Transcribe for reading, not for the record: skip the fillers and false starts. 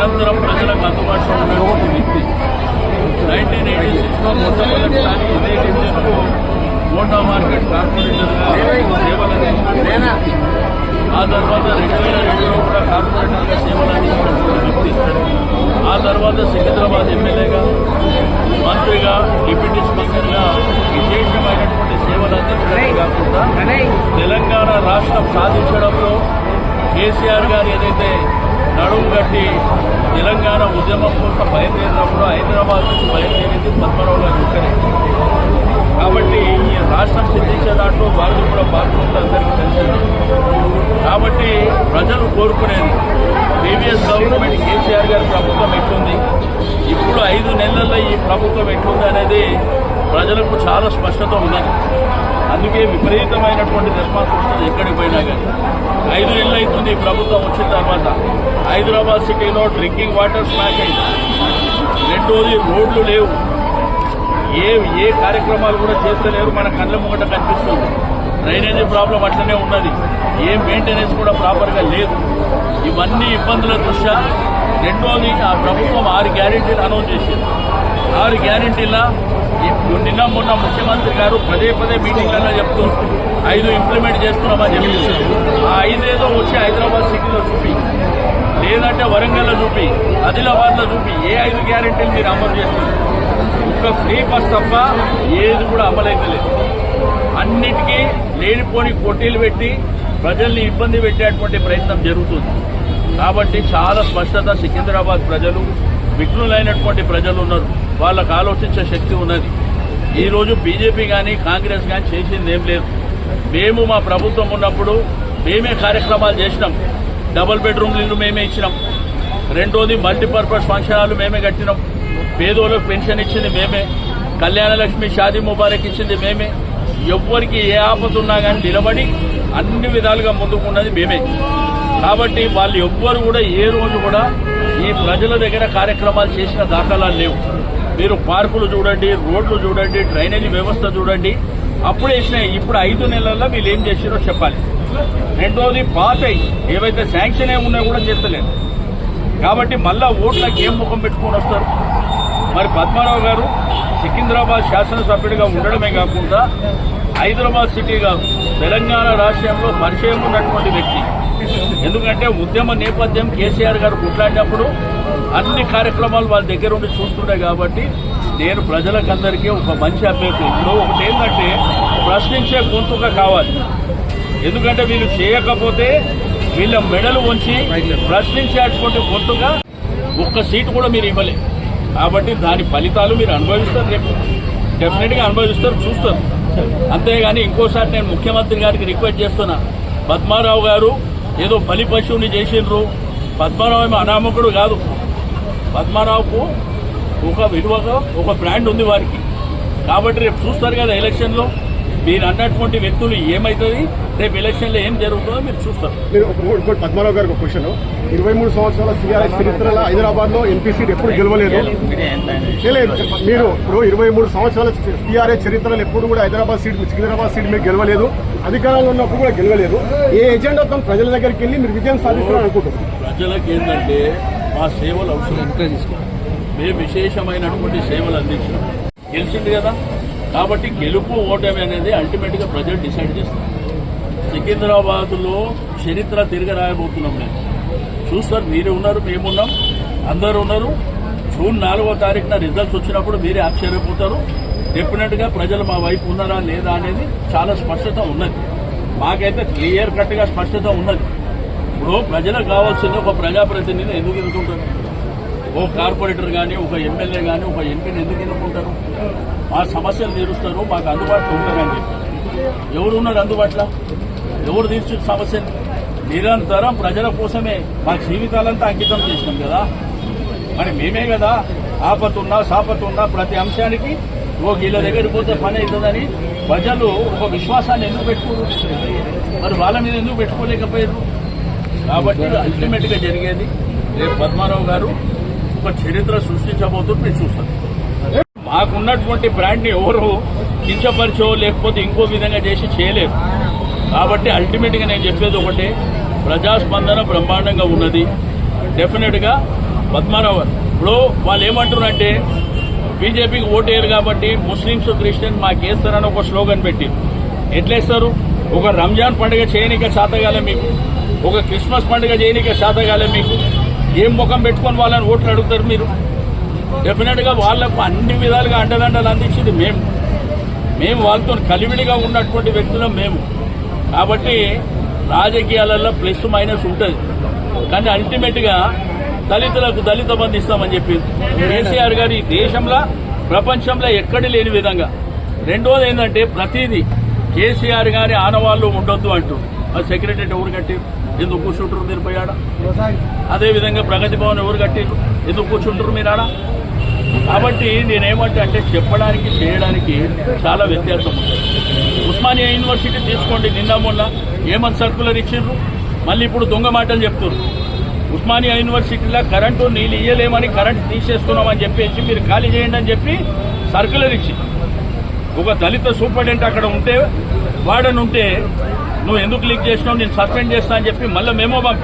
నిరంతరం ప్రజలకు అందుబాటులో ఉన్నటువంటి వ్యక్తి. 1986లో మొట్టమొదటిసారి ఇదే డివిజన్కు మోటా మార్కెట్ కార్పొరేటర్గా సేవలు అందించిన వ్యక్తి. ఆ తర్వాత 2002లో కూడా కార్పొరేటర్గా సేవలు అందించిన వ్యక్తి. ఆ తర్వాత సికింద్రాబాద్ ఎమ్మెల్యేగా, మంత్రిగా, డిప్యూటీ స్పీకర్గా విశేషమైనటువంటి సేవలు అందించడమే కాకుండా తెలంగాణ రాష్ట్రం సాధించడంలో కేసీఆర్ గారు ఏదైతే నడుము కట్టి తెలంగాణ ఉద్యమం కోసం బయలుదేరినప్పుడు హైదరాబాద్ నుంచి బయలుదేరింది పద్మరావు గారు ఒక్కరే. కాబట్టి ఈ రాష్ట్రం సిద్ధించే దాంట్లో వాళ్ళు కూడా పాల్గొంటే అందరికీ తెలిసింది. కాబట్టి ప్రజలు కోరుకునేది ప్రీవియస్ గవర్నమెంట్ కేసీఆర్ గారి ప్రభుత్వం ఎట్లుంది, ఇప్పుడు 5 నెలల్లో ఈ ప్రభుత్వం ఎట్లుంది అనేది ప్రజలకు చాలా స్పష్టత ఉన్నది. అందుకే విపరీతమైనటువంటి రెస్పాన్స్ వస్తుంది ఎక్కడికి పోయినా కానీ. 5 నెలలు అవుతుంది ఈ ప్రభుత్వం వచ్చిన తర్వాత. హైదరాబాద్ సిటీలో డ్రింకింగ్ వాటర్ స్మాష్ అయింది. రెండోది రోడ్లు లేవు, ఏ కార్యక్రమాలు కూడా చేస్తలేరు, మన కళ్ళ ముంగట కనిపిస్తుంది. డ్రైనేజీ ప్రాబ్లం అట్లనే ఉన్నది, ఏ మెయింటెనెన్స్ కూడా ప్రాపర్గా లేదు. ఇవన్నీ ఇబ్బందుల దృష్ట్యా రెండోది ఆ ప్రభుత్వం 6 గ్యారెంటీలు అనౌన్స్ చేసింది. 6 గ్యారెంటీల నిన్న మొన్న ముఖ్యమంత్రి గారు పదే మీటింగ్లలో చెప్తూ 5 ఇంప్లిమెంట్ చేస్తున్నామని చెప్పి ఆ 5 ఏదో వచ్చి హైదరాబాద్ సిటీలో చూపి, లేదంటే వరంగల్లో చూపి, ఆదిలాబాద్లో చూపి, ఏ 5 గ్యారెంటీలు మీరు అమలు చేస్తున్నారు? ఒక్క ఫ్రీ బస్ తప్ప ఏది కూడా అమలైతలేదు. అన్నిటికీ లేనిపోని పోటీలు పెట్టి ప్రజల్ని ఇబ్బంది పెట్టేటువంటి ప్రయత్నం జరుగుతుంది. కాబట్టి చాలా స్పష్టత సికింద్రాబాద్ ప్రజలు, విఘ్నులైనటువంటి ప్రజలు ఉన్నారు, వాళ్ళకు ఆలోచించే శక్తి ఉన్నది. ఈరోజు బీజేపీ కానీ కాంగ్రెస్ కానీ చేసింది ఏం లేదు. మేము మా ప్రభుత్వం ఉన్నప్పుడు మేమే కార్యక్రమాలు చేసినాం. డబుల్ బెడ్రూమ్లు ఇల్లు మేమే ఇచ్చినాం. రెండోది మల్టీపర్పస్ ఫంక్షన్ హాలు మేమే కట్టినాం. పేదోళ్ళకు పెన్షన్ ఇచ్చింది మేమే. కళ్యాణ లక్ష్మి, షాదీ ముబారక్ ఇచ్చింది మేమే. ఎవ్వరికి ఏ ఆపతున్నా కానీ నిలబడి అన్ని విధాలుగా ముందుకున్నది మేమే. కాబట్టి వాళ్ళు ఎవ్వరు కూడా ఏ రోజు కూడా ఈ ప్రజల దగ్గర కార్యక్రమాలు చేసిన దాఖలాలు లేవు. మీరు పార్కులు చూడండి, రోడ్లు చూడండి, డ్రైనేజీ వ్యవస్థ చూడండి, అప్పుడు వేసినాయి. ఇప్పుడు 5 నెలల్లో వీళ్ళు ఏం చేసిరో చెప్పాలి. రెండోది పాత ఏవైతే శాంక్షన్ ఉన్నాయో కూడా చేస్తలేదు. కాబట్టి మళ్ళా ఓట్లకు ఏం ముఖం పెట్టుకొని వస్తారు? మరి పద్మారావు గారు సికింద్రాబాద్ శాసనసభ్యుడిగా ఉండడమే కాకుండా హైదరాబాద్ సిటీ కాదు, తెలంగాణ రాష్ట్రంలో పరిచయం ఉన్నటువంటి వ్యక్తి. ఎందుకంటే ఉద్యమ నేపథ్యం కేసీఆర్ గారు కొట్లాడినప్పుడు అన్ని కార్యక్రమాలు వాళ్ళ దగ్గర ఉండి చూస్తుండే. కాబట్టి నేను ప్రజలకందరికీ ఒక మంచి అభ్యర్థి. ఇప్పుడు ఒకటి ఏంటంటే ప్రశ్నించే గొంతుక కావాలి. ఎందుకంటే వీళ్ళు చేయకపోతే వీళ్ళ మెడలు వంచి ప్రశ్నించేటువంటి గొంతుగా ఒక్క సీటు కూడా మీరు ఇవ్వలేదు. కాబట్టి దాని ఫలితాలు మీరు అనుభవిస్తారు, రేపు డెఫినెట్గా అనుభవిస్తారు, చూస్తారు. అంతేగాని ఇంకోసారి నేను ముఖ్యమంత్రి గారికి రిక్వెస్ట్ చేస్తున్నా, పద్మారావు గారు ఏదో బలి పశువుని చేసిండ్రు. పద్మారావు ఏమో అనామకుడు కాదు. పద్మారావుకు ఒక విలువగా ఒక బ్రాండ్ ఉంది వారికి. కాబట్టి రేపు చూస్తారు కదా ఎలక్షన్లో మీరు అన్నటువంటి వ్యక్తులు ఏమవుతుంది, రేపు ఎలక్షన్లో ఏం జరుగుతుందో మీరు చూస్తారు. మీరు పద్మారావు గారికి ఒక క్వశ్చన్, 23 సంవత్సరాల సిఆర్ఎస్ చరిత్రలో హైదరాబాద్లో ఎంపీ సీట్ ఎప్పుడు గెలవలేదు. మీరు ఇప్పుడు 23 సంవత్సరాల సిఆర్ఎస్ చరిత్రలో ఎప్పుడు కూడా సికింద్రాబాద్ సీట్ మీరు గెలవలేదు, అధికారంలో ఉన్నప్పుడు కూడా గెలవలేదు. ఏ ఎజెండాతో ప్రజల దగ్గరికి వెళ్ళి మీరు విజయం సాధిస్తారని అనుకుంటున్నారు? ప్రజలకు ఏంటంటే మా సేవలు అవసరం, మేము విశేషమైనటువంటి సేవలు అందించినాం. గెలిచింది కదా, కాబట్టి గెలుపు ఓటమి అనేది అల్టిమేట్గా ప్రజలు డిసైడ్ చేస్తారు. సికింద్రాబాద్లో చరిత్ర తిరగరాయబోతున్నాం. మేము చూస్తారు, మీరే ఉన్నారు, మేమున్నాం, అందరూ ఉన్నారు. జూన్ 4వ తారీఖున రిజల్ట్స్ వచ్చినప్పుడు మీరే ఆశ్చర్యపోతారు. డెఫినెట్గా ప్రజలు మా వైపు ఉన్నారా లేదా అనేది చాలా స్పష్టత ఉన్నది. మాకైతే క్లియర్ కట్గా స్పష్టత ఉన్నది. ఇప్పుడు ప్రజలకు కావాల్సింది ఒక ప్రజాప్రతినిధిని ఎందుకు ఎన్నుకుంటారు? ఓ కార్పొరేటర్ కానీ, ఒక ఎమ్మెల్యే కానీ, ఒక ఎంపీని ఎందుకు ఎన్నుకుంటారు? మా సమస్యలు తీరుస్తారు, మాకు అందుబాటులో ఉంటారని చెప్పి. ఎవరు ఉన్నారు అందుబాటులో? ఎవరు తీర్చు సమస్యలు? నిరంతరం ప్రజల కోసమే మా జీవితాలంతా అంకితం చేసినాం కదా. మరి మేమే కదా ఆపతున్నా సాపతున్నా ప్రతి అంశానికి వీళ్ళ దగ్గరికి పోతే పని అవుతుందని ప్రజలు ఒక విశ్వాసాన్ని ఎందుకు పెట్టుకోరు? మరి వాళ్ళ మీద ఎందుకు పెట్టుకోలేకపోయారు? కాబట్టి అల్టిమేట్గా జరిగేది రేపు పద్మారావు గారు ఒక చరిత్ర సృష్టించబోతున్నారు, మీరు చూస్తారు. మాకున్నటువంటి బ్రాండ్ని ఎవరు కించపరిచో లేకపోతే ఇంకో విధంగా చేసి చేయలేరు. కాబట్టి అల్టిమేట్గా నేను చెప్పేది ఒకటే, ప్రజాస్పందన బ్రహ్మాండంగా ఉన్నది. డెఫినెట్గా పద్మారావు ఇప్పుడు వాళ్ళు ఏమంటున్నారంటే బీజేపీకి ఓటేయరు కాబట్టి ముస్లింస్ క్రిస్టియన్ మాకేస్తారని ఒక స్లోగన్ పెట్టి ఎట్లేస్తారు? ఒక రంజాన్ పండుగ చేయనిక చేతగాలే మీకు, ఒక క్రిస్మస్ పండుగ చేయనిక చేతగాలే మీకు. ఏం ముఖం పెట్టుకొని వాళ్ళని ఓట్లు అడుగుతారు మీరు? డెఫినెట్ గా వాళ్లకు అన్ని విధాలుగా అండదండలు అందించింది మేము వాళ్ళతో కలివిడిగా ఉన్నటువంటి వ్యక్తులం మేము. కాబట్టి రాజకీయాలలో ప్లస్ మైనస్ ఉంటుంది, కానీ అల్టిమేట్ గా దళితులకు దళిత బంధు ఇస్తామని చెప్పింది కేసీఆర్ గారు ఈ దేశంలో ప్రపంచంలో ఎక్కడి లేని విధంగా. రెండోది ఏంటంటే ప్రతిదీ కేసీఆర్ గారి ఆనవాళ్లు ఉండొద్దు అంటూ ఆ సెక్రటరీ ఎవరు కట్టారు? ఎందుకు కూర్చుంటారు మీరు పోయాడ? అదేవిధంగా ప్రగతి భవన్ ఎవరు కట్టారు? ఎందుకు కూర్చుంటారు మీరు ఆడ? కాబట్టి నేనేమంటే అంటే చెప్పడానికి చేయడానికి చాలా వ్యత్యాసం ఉంటుంది. ఉస్మానియా యూనివర్సిటీ తీసుకోండి, నిన్న మొన్న ఏమని సర్కులర్ ఇచ్చిండ్రు, మళ్ళీ ఇప్పుడు దొంగ మాటలు చెప్తున్నారు. ఉస్మానియా యూనివర్సిటీలో కరెంటు నీళ్ళు ఇయ్యలేమని కరెంటు తీసేస్తున్నామని చెప్పేసి మీరు ఖాళీ చేయండి అని చెప్పి సర్కులర్ ఇచ్చి, ఒక దళిత సూపరింటెండెంట్ అక్కడ ఉంటే వాడని ఉంటే నువ్వు ఎందుకు లీక్ చేసినావు, నేను సస్పెండ్ చేస్తా అని చెప్పి మళ్ళీ మేమో